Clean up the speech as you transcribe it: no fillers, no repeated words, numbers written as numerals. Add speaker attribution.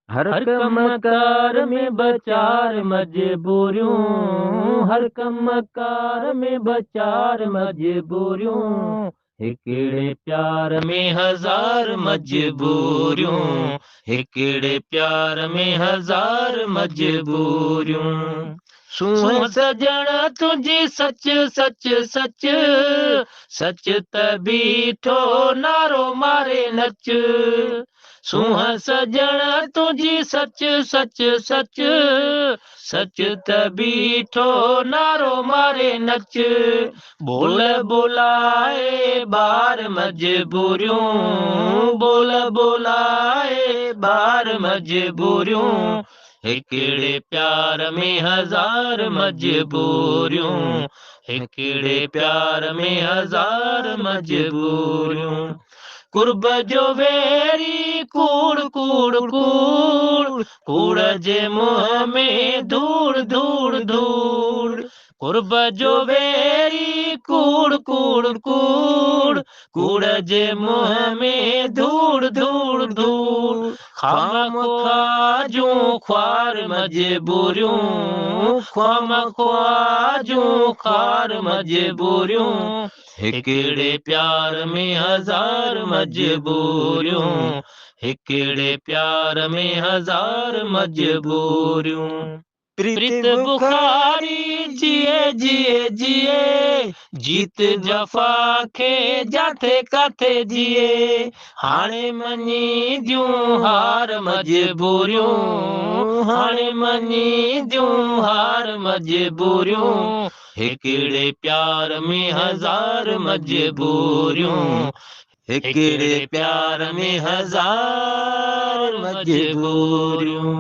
Speaker 1: हर कम कार में बचार मजबूरियूं, हर कम कार में बचार मजबूरियूं, हिकिड़े प्यार में हज़ार मजबूरियूं, हिकिड़े प्यार में हज़ार मजबूरियूं। सूंह सजण तुझी सच सच सच, सच त बीठो नारो मारे नच। सूंह सजण तुझी सच सच सच, सच त बीठो नारो मारे नच। बोल बोलाए बार मजबूरियूं, बोल बोलाए बार मजबूरियूं, हिकिड़े प्यार में हज़ार मजबूरियूं, हिकिड़े प्यार में हज़ार मजबूरियूं। कुर्ब जो वेरी कूड़ कूड़ कूड़, कूड़ जे मुंह में धूड़ धूड़ धूड़। कुर्ब जो वेरी कूड़ कूड़ कूड़, कूड़ जे मुंह में धूड़ धूड़ धूड़। खाम ख्वाजूं ख्वार मजबूरियूं, खाम ख्वाजूं ख्वार मजबूरियूं, हिकिड़े प्यार में हज़ार मजबूरियूं, हिकिड़े प्यार में हज़ार मजबूरियूं। प्रीत बुखारी जिए जिए जिए, जीत जफ़ा खे जाथे काथे जिए। हाणे मञी दियूं हार मजबूरियूं, हाणे मञी दियूं हार मजबूरियूं, हिकिड़े प्यार में हज़ार मजबूरियूं, हिकिड़े प्यार में हज़ार मजबूरियूं।